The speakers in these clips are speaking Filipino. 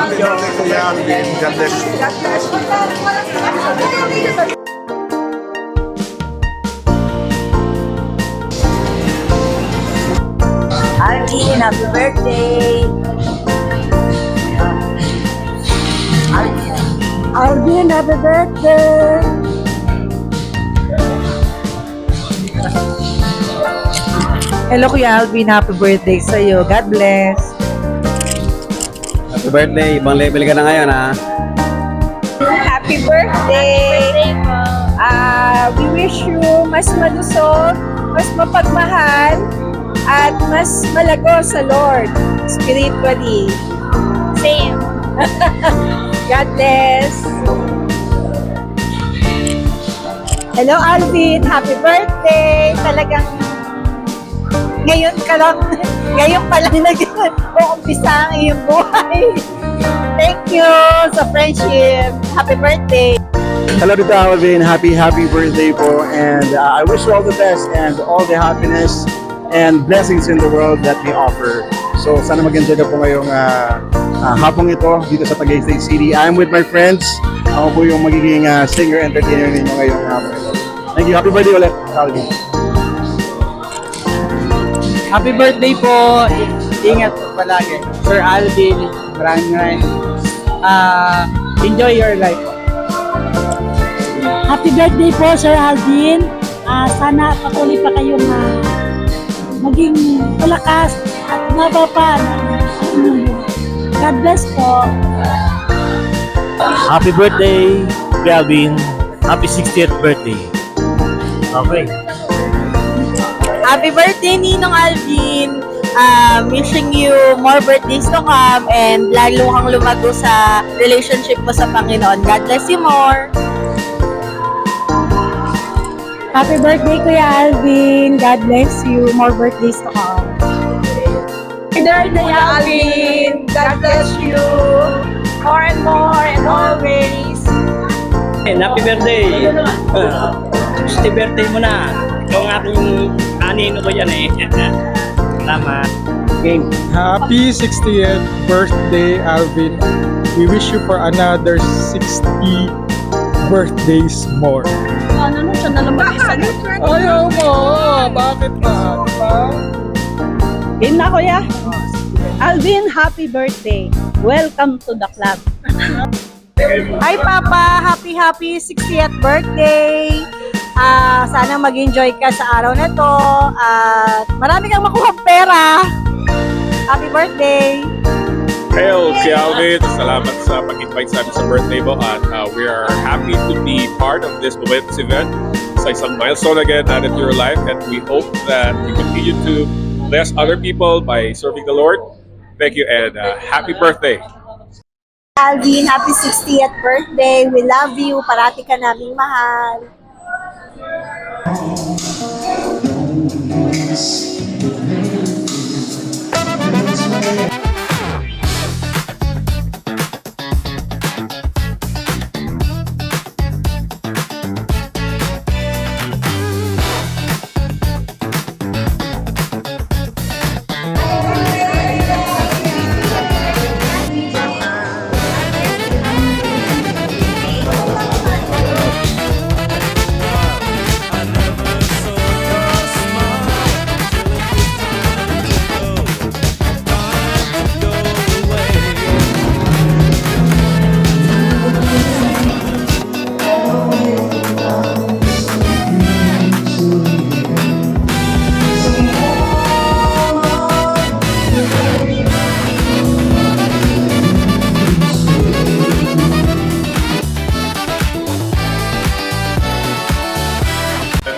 Happy birthday, Kuya Alvin. God bless. Alvin, happy birthday! Alvin, happy birthday! Hello Kuya Alvin, happy birthday sa'yo. God bless! Happy birthday. Ibang level ka na ngayon, ha? Happy birthday! We wish you mas malusog, mas mapagmahal, at mas malago sa Lord spiritually. Same. God bless. Hello Alvin, happy birthday. Talagang ngayon pa lang nag-uumpisa ang iyong buhay. Thank you sa friendship. Happy birthday. Hello to Alvin. Happy birthday po. And I wish you all the best and all the happiness and blessings in the world that we offer. So sana mag-enjoy ka po ngayong hapong ito dito sa Tagaytay City. I'm with my friends. Ako po yung magiging singer-entertainer ninyo ngayong hapong ito. Thank you. Happy birthday ulit, Alvin. Happy birthday po. Ingat po palagi. Sir Alvin, maraming enjoy your life po. Happy birthday po, Sir Alvin. Sana patuloy pa kayong maging malakas at maba pa. God bless po. Happy birthday, Alvin. Happy 60th birthday. Okay. Happy birthday, Ninong Alvin. Wishing you more birthdays to come and lalo kang lumago sa relationship mo sa Panginoon. God bless you more. Happy birthday, Kuya Alvin. God bless you. More birthdays to come. Happy birthday, Alvin. God bless you more and always. And happy birthday. 60th birthday mo na. Ikaw ang aking anino ko yan eh. Tama. Game. Happy 60th birthday, Alvin. We wish you for another 60 birthdays more. Ano siya na naman isa? Ayaw mo! Bakit ba? Diba? Din na, Kuya. Alvin, happy birthday. Welcome to the club. Hi, Papa. Happy 60th birthday. Sana mag-enjoy ka sa araw na to. At marami kang makuha pera. Happy birthday. Hello, Kuya Alvin. Salamat sa pag-invite sa amin sa birthday mo. At we are happy to be part of this momentous event. Sa isang milestone again added to your life. And we hope that you continue to bless other people by serving the Lord. Thank you and happy birthday. Alvin, happy 60th birthday. We love you. Parati ka naming mahal.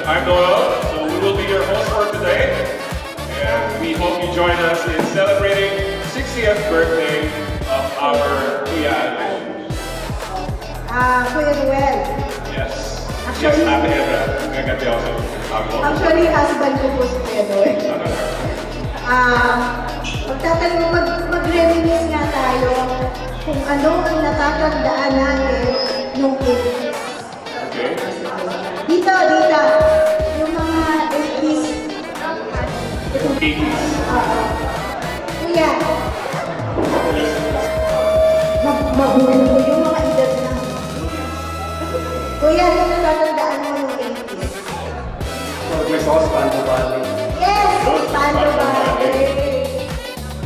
I'm Noel, so we will be your host for today. And we hope you join us in celebrating 60th birthday of our Kuya Alvin. Kuya Noel. Yes. Actually- Yes, Ate Edra. Gagati ako. Actually, husband ko po si Kuya Noel. Mag-reminisce nga tayo kung ano ang natatandaan natin nung age. Okay. Dito. Yung mga 80s. 80s. Kuya. baguhin ko yung mga edad na. Kuya, ano natatandaan mo yung 80s? May sauce pa ang bali. Yes! Pando Valley!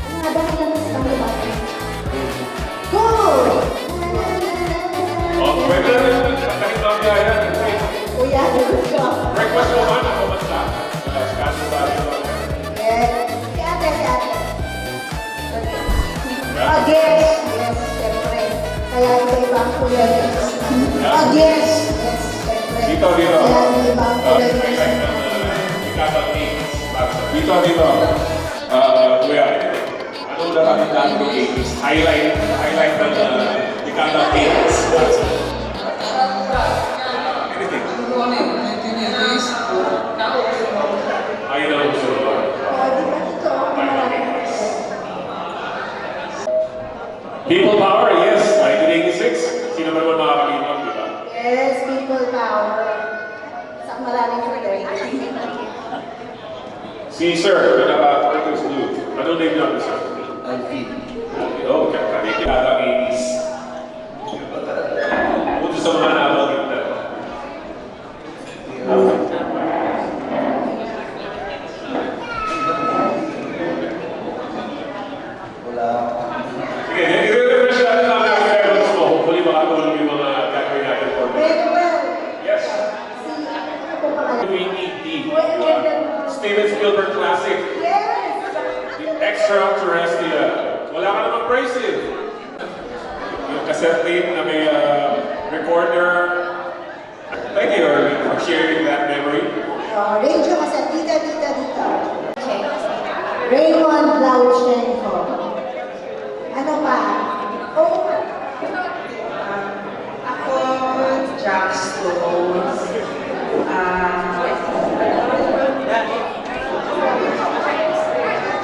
Ano nga ba kaya sa Pando Valley? Good! Oh, pwede na rin. Kahit lang kaya. Kuya, let's go. Breakfast mo man, ako mas na. Scotch Valley. Yes. Si ate, si ate. Yes, yes, siyempre. Kaya iba-iba ang kulay. Yes, yes, siyempre. Dito, dito. Kaya iba-iba ang kulay. Dito. Kuya, ano natatandaan mo 80s? Highlight ng dekada 80s. Anything? Ayun ang gusto mo. People power, yes. 1986. Sino ba naman makakalimutan, di ba? Yes, people power. Sa maraming kulay. Si Sir, pinaka-Curtis Blue. Ano name niyo, Sir? Alfie. Oh, dekada 80s. Punto sa mga nabanggit na. Wala. Sige, i-refresh natin namin ang memories mo. Hopefully makatulong yung mga gagawin natin for me. Very well. Yes. Si, ano po pangalan? We need the Steven Spielberg classic, Yes! The Extraterrestrial. Wala ka namang praise it. Yung cassette tape na may recorder. Thank you, Erwin, for sharing that memory. Radio kasi dito. Okay. Raymond Lauchenko. Ano pa? Oh, Ako, Jack Stones,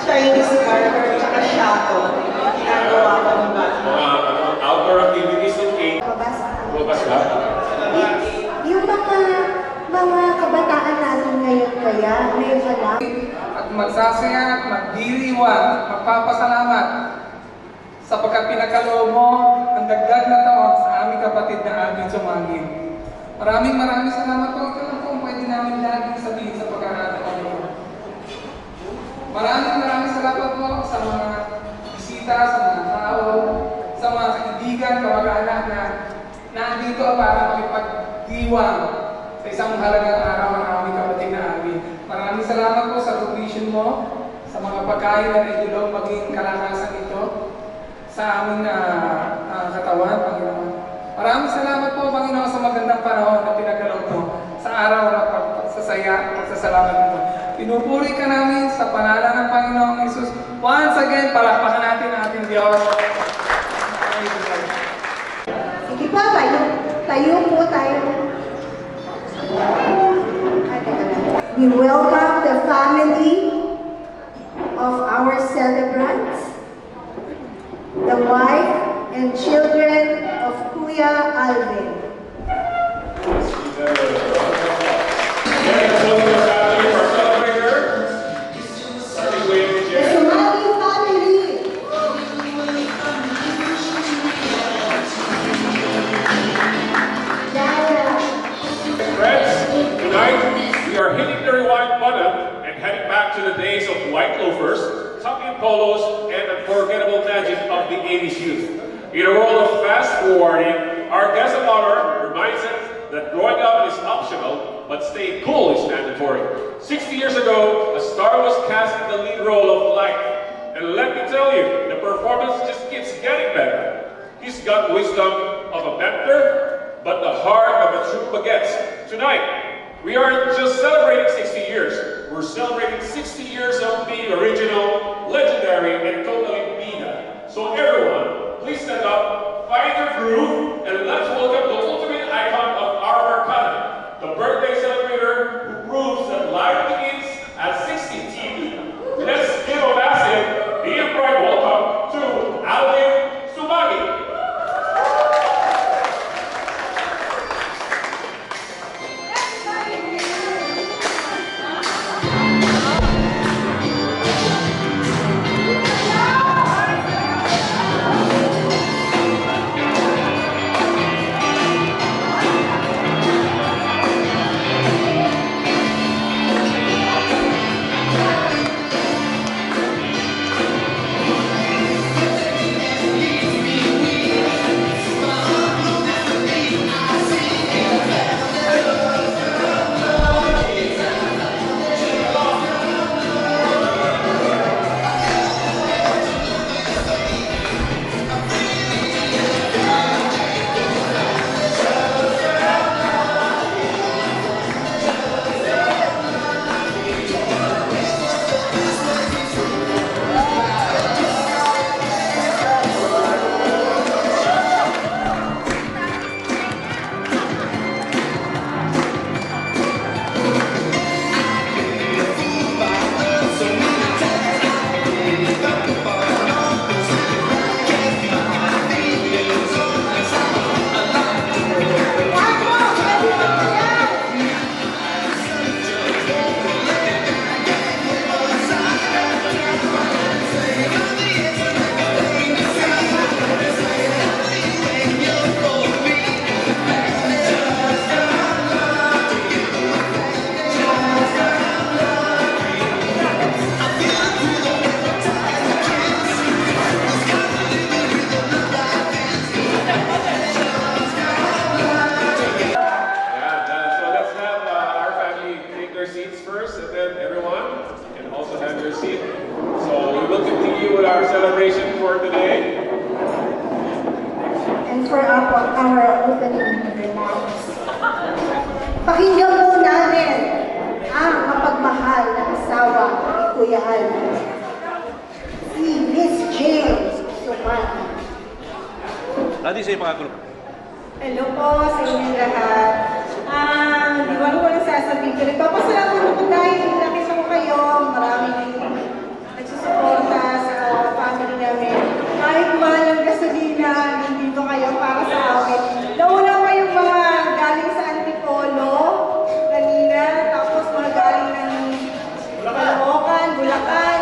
Chinese burger, tsaka shato. Ginagawa ko ng bata. Mga outdoor activities ng game. mabasa. Lumabas ka? Yung mga kabataan natin ngayon kaya, ngayon alam. At magsasaya at magdiriwang, magpapasalamat sapagkat pinagkaloob mo ang dagdag na taon sa aming kapatid na Alvin Sumangin. Maraming salamat po. Ito lang po ang pwede namin laging sabihin sa pagkakataon nito. Maraming salamat po sa mga bisita, sa mga tao, sa mga kaibigan, kamag-anak na nandito para makipagdiwang sa isang mahalagang araw ng aming kapatid na Alvin. Maraming salamat po sa provision mo, sa mga pagkain na naitulong maging kalakasan ito sa aming katawan, Panginoon. Maraming salamat po, Panginoon, sa magandang panahon na pinagkaloob mo sa araw na pagsasaya, pagsasalamat nito. Pinupuri ka namin sa pangalan ng Panginoong Jesus. Once again, palakpakan natin ang ating Diyos. Sige pa, tayo po tayo. We welcome the family of our celebrants, the wife and children of Kuya Alvin. The Sumali family. Dara. Friends, tonight we are hitting the rewind button and heading back to the days of white loafers, tuck-in polos, and unforgettable magic of the 80s youth. In a world of fast forwarding, our guest of honor reminds us that growing up is optional, but staying cool is mandatory. 60 years ago, a star was cast in the lead role of Life. And let me tell you, the performance just keeps getting better. He's got wisdom of a mentor, but the heart of a true baguette. Tonight, we aren't just celebrating 60 years. We're celebrating 60 years of being original, legendary, and totally Bida. So everyone, please stand up, find your groove, and let's welcome the ultimate icon of our Arcana, the birthday celebrator who proves that life begins at 60 TV. Let's give a massive, be a bright welcome to Alvin Sumagi. for today. And for our opening remarks. Pakinggan po natin ang mapagmahal na asawa ni Kuya Alvin, si Miss James Sumana. Hello po sa inyong lahat. Di ba ko lang sasabihin ko. Nagpapasalamat ako dahil nakita ko kayo. Maraming nagsusuporta sa family namin. Kahit mahal ang gasolina, nandito kayo para sa amin. Nauna pa yung mga galing sa Antipolo kanina. Tapos mga galing ng Caloocan, Bulacan,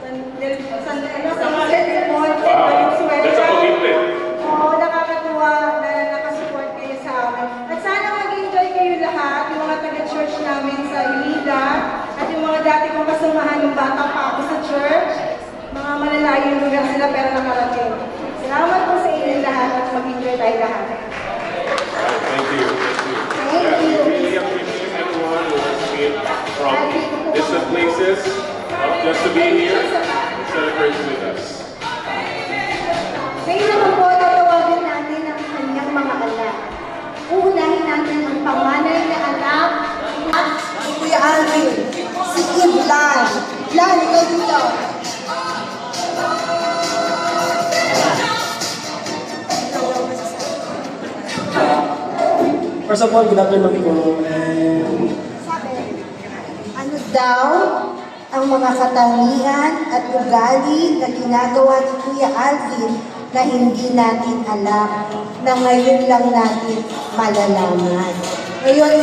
San Jose del Monte, Valenzuela. That's a commitment. Oo, nakakatuwa na nakasupport kayo sa amin. At sana mag-enjoy kayo lahat, yung mga taga-church namin sa Ilida, at yung mga dati kong kasamahan ng bata pa ako sa church. Mga malalayong lugar sila pero nakarating. Salamat po sa inyo lahat at mag-enjoy tayo lahat. Thank you. Yeah, we really appreciate everyone who has came from distant places just to be here and celebrate with us. Ngayon naman po, tatawagin natin ang kanyang mga anak. Uunahin natin ang panganay na anak ni Kuya Alvin, si Iblan. Iblan, ikaw dito. First of all, good afternoon po. And Ano daw ang mga katangian at ugali na ginagawa ni Kuya Alvin na hindi natin alam, na ngayon lang natin malalaman. Ngayon,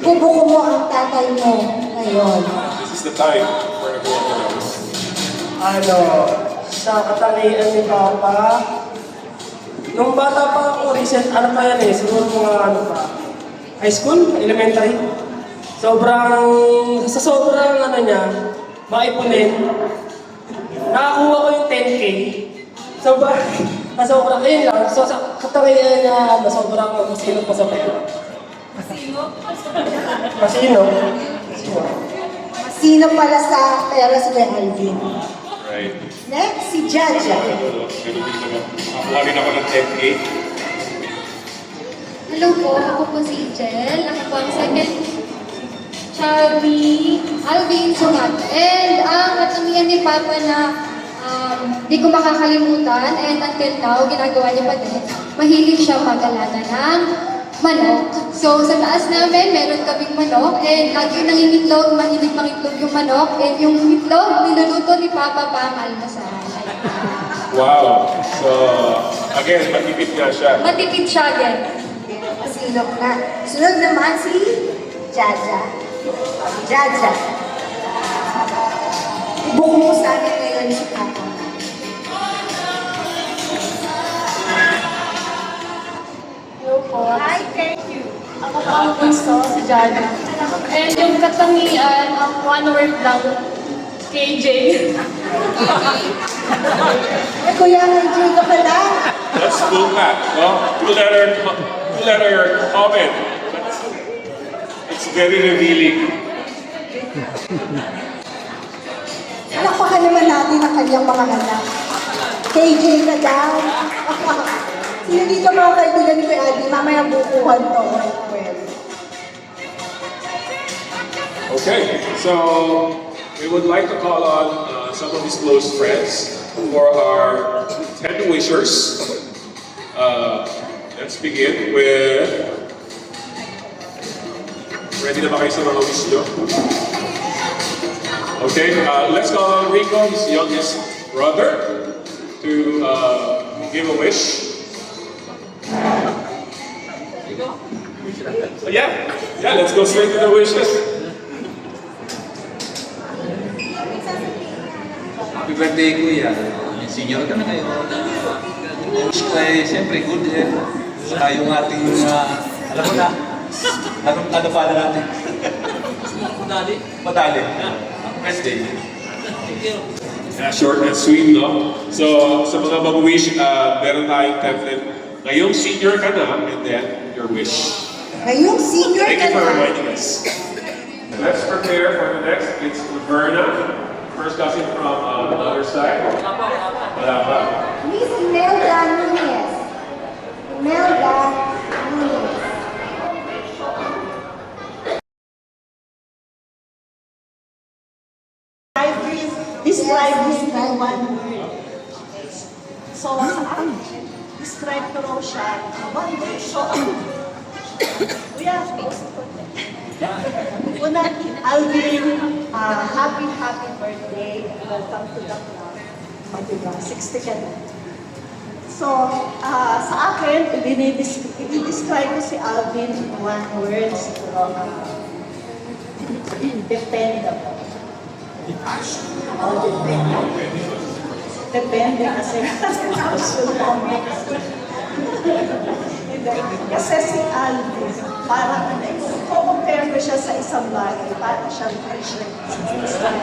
ibubuko mo ang tatay mo ngayon. This is the time for everyone to know. sa katangian ni Papa, nung bata pa ako, recent, ano pa yan eh, siguro mga high school, elementary. Sa sobrang niya, maipunin, nakakuha ko yung 10K. Sobrang, ayun lang, so sa katangian niya, sobrang masino pa sa pera. Masino? Sino pala sa pera si Kuya Alvin? Right. Next, si Jaja. Nakuha rin ako ng 10K. Hello po, ako po si Jel. Ako po ang second child ni Alvin Sumat. And ang katangian ni Papa na di ko makakalimutan and until now, ginagawa niya pa din, mahilig siya mag-alala ng manok. So sa taas namin, meron kaming manok and lagi nangingitlog, mahilig mangitlog yung manok and yung itlog, niluluto ni Papa pa ang almusal. Wow. So, again, matipid nga siya. Matipid siya again. Masilok na. Sunod naman si Jaja. Jaja. Ibuko mo sa akin ngayon si Papa. Hello po. Hi, thank you. Ako po ang gusto, si Jana. And yung katangian, ang one word lang, KJ. Kuya, enjoy ka pala. That's cool, Pat. No? Two-letter comment. It's very revealing. Palakpakan naman natin ang kanyang mga anak. KJ ka daw. Sino dito mga kaibigan ni Kuya Alvin? Mamaya bukuhan to. Okay, so we would like to call on some of his close friends for our 10 wishers. Let's begin with... Ready na ba kayo sa mga wish nyo? Okay, let's call on Rico, his youngest brother, to give a wish. Yeah, let's go straight to the wishes. Happy birthday, Kuya. Senior ka na kayo. Wish ko ay siyempre good health. Saka yung ating, alam mo na, ano pala natin? Madali. Madali. Birthday. Thank you. Short and sweet, no? So, sa mga mag-wish, meron tayong template. Ngayong senior ka na, and then your wish. Ngayong senior Thank ka you for na. reminding us. Let's prepare for the next. It's Verna First cousin from the other side. Wala pa. Miss Imelda Nunez. Imelda Nunez. Describe him in one word. So, saan? Describe ko raw siya. One word. So, kuya, una, Alvin, happy birthday. Welcome to the club. Diba? 60 ka na. So, sa akin, i-describe ko si Alvin in one word. Siguro, dependable. Depende kasi kasi si Alvin, parang kung compare ko siya sa isang bagay, parang siyang pressure.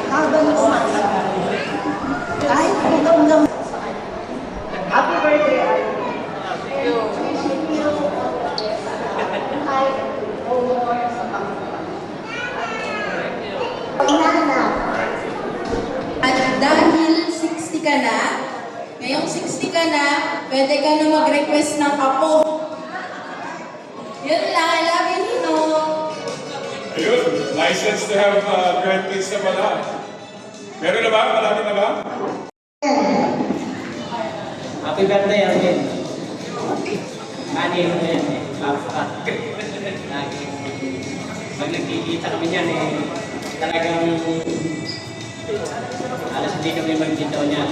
Habang kahit itong lang. Happy birthday, Alvin. Kahit over sa Inaanak. At dahil 60 ka na, ngayong 60 ka na, pwede ka na mag-request ng apo. Yun lang, I love you, Nino. Ayun, license to have grandkids na pala. Meron na ba? Marami na ba? Happy birthday, Alvin. Ani mo yan eh. Pag nagkikita kami niyan eh, talagang alas hindi kami magkita niya.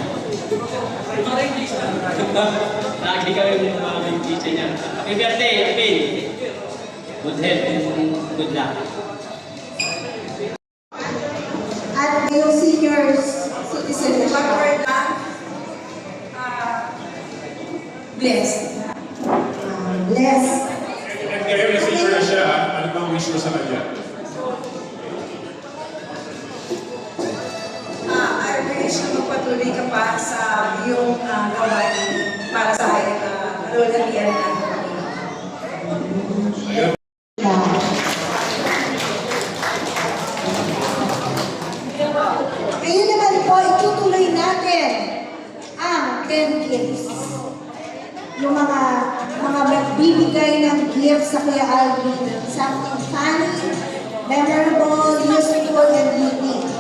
Lagi kami magkita niya. Happy birthday, Alvin. Good health and good luck. At ngayong seniors citizen, Backward lang. Blessed. blessed. And ngayon na senior na siya, ano bang wish mo sa kanya? I wish na magpatuloy ka pa sa iyong gawain para sa rolalian na Ngayon naman po, itutuloy natin ang 10 gifts. Yung mga magbibigay ng gifts sa Kuya Alvin. Something funny, memorable, useful, and unique.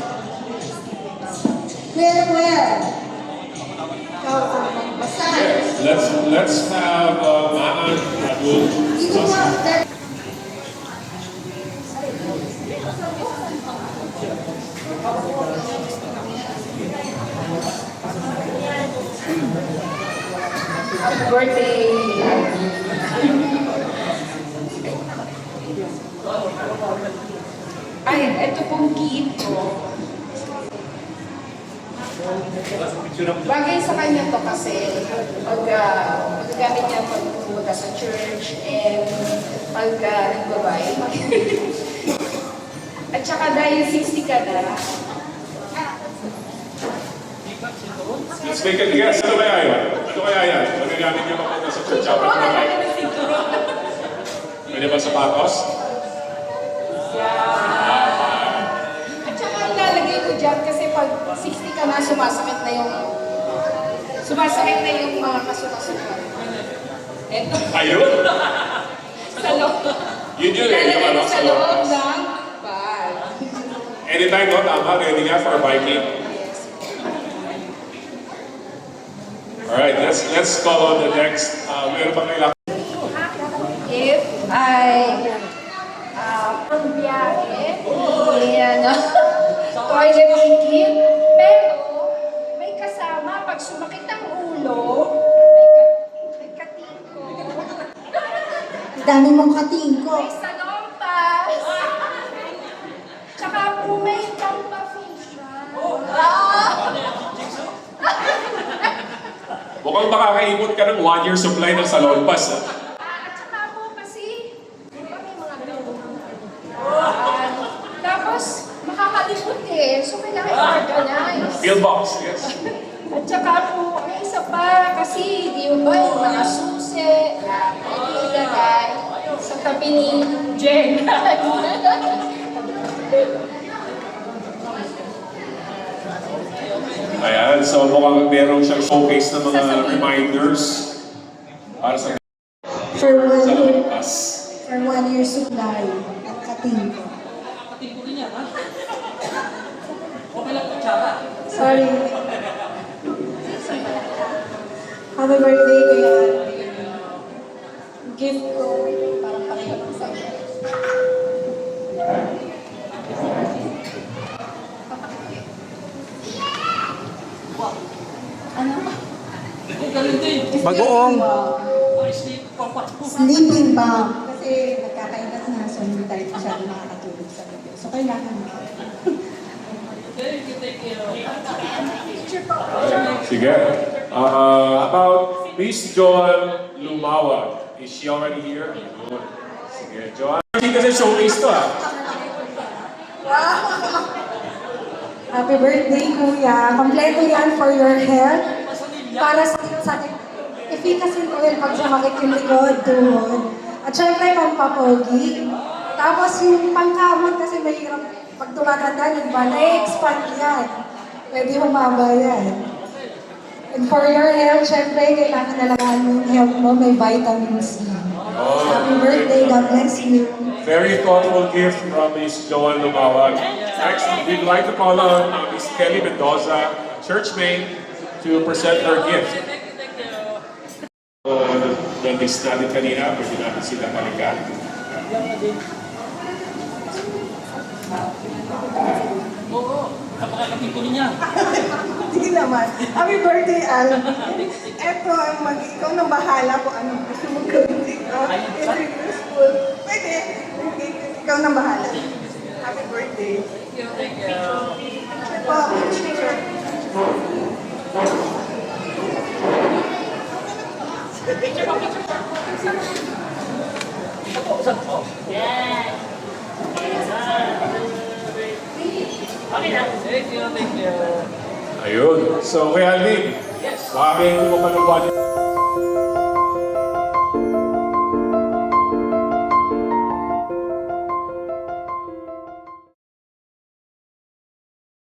Well, ikaw ang magbasa. Let's have Maan Abul. Ito po, birthday. Ay, ito pong gift ko. Bagay sa kanya to kasi magagamit niya pag pumunta sa church and pag nagbabay. At saka dahil 60 ka na, Let's make a guess. Ano kaya yan? Ano kaya yan? Magagamit niya papunta sa church hour na ba? Pwede ba sapatos? at saka ang lalagay ko dyan kasi pag 60 ka na, sumasakit na yung mga kasulasukan. Eto. Ayun! Sa loob. Yun yun eh. Yung ano, Sa loob ng bag. Anytime, no? Tama. Ready nga for biking. Alright, let's call on the next. Meron pa kailangan. If ay ang biyahe, toilet ticket, pero may kasama pag sumakit ang ulo, may katingko, ang dami mong katingko. may salompas, tsaka po may pampafacial. Mukhang makakaipot ka ng 1 year supply ng salonpas. At saka po kasi, di ba may mga tapos, makakalimot eh. So, kailangan organize. Pillbox, yes. At saka po, may isa pa kasi, di ba yung mga susi, pwede ilagay sa tabi ni Jen. Ayan, so mukhang meron siyang showcase ng mga reminders para sa For 1 year, labas. for 1 year supply at kating ko. Sorry. Happy birthday, Kuya Alvin. Gift ko, parang pakihabang sa'yo. Ano? Bagoong. Sleeping bag. Kasi nagkakainas na, so hindi tayo masyadong makakatulog sa gabi. So kailangan mo. Sige. About Miss Joan Lumawag. Is she already here? Good. Sige, Joan. Hindi kasi showcase to ah. Happy birthday, Kuya. Kompleto yan for your health. Para sa efficacy oil pag sumakit yung likod, tuhod. At syempre, pampapogi. Tapos yung pangkamot kasi mahirap pag tumatanda, di ba? Na-expand yan. Pwede humaba yan. And for your health, syempre, kailangan nalagaan mo yung health mo. May vitamin C. Happy birthday. God bless you. Very thoughtful gift from Miss Joan Lumawag. Next, we'd like to call on Miss Kelly Mendoza, church mate, to present her gift. Na-miss natin kanina, pwede natin sila balikan. Hindi naman. Happy birthday, Al. Eto, ikaw nang bahala kung anong gusto mong gawin dito. Entry to school. Pwede. Ikaw nang bahala. Happy birthday. Thank you. Picture. Ayun. So, kaya Alvin, baka may kumapanubuan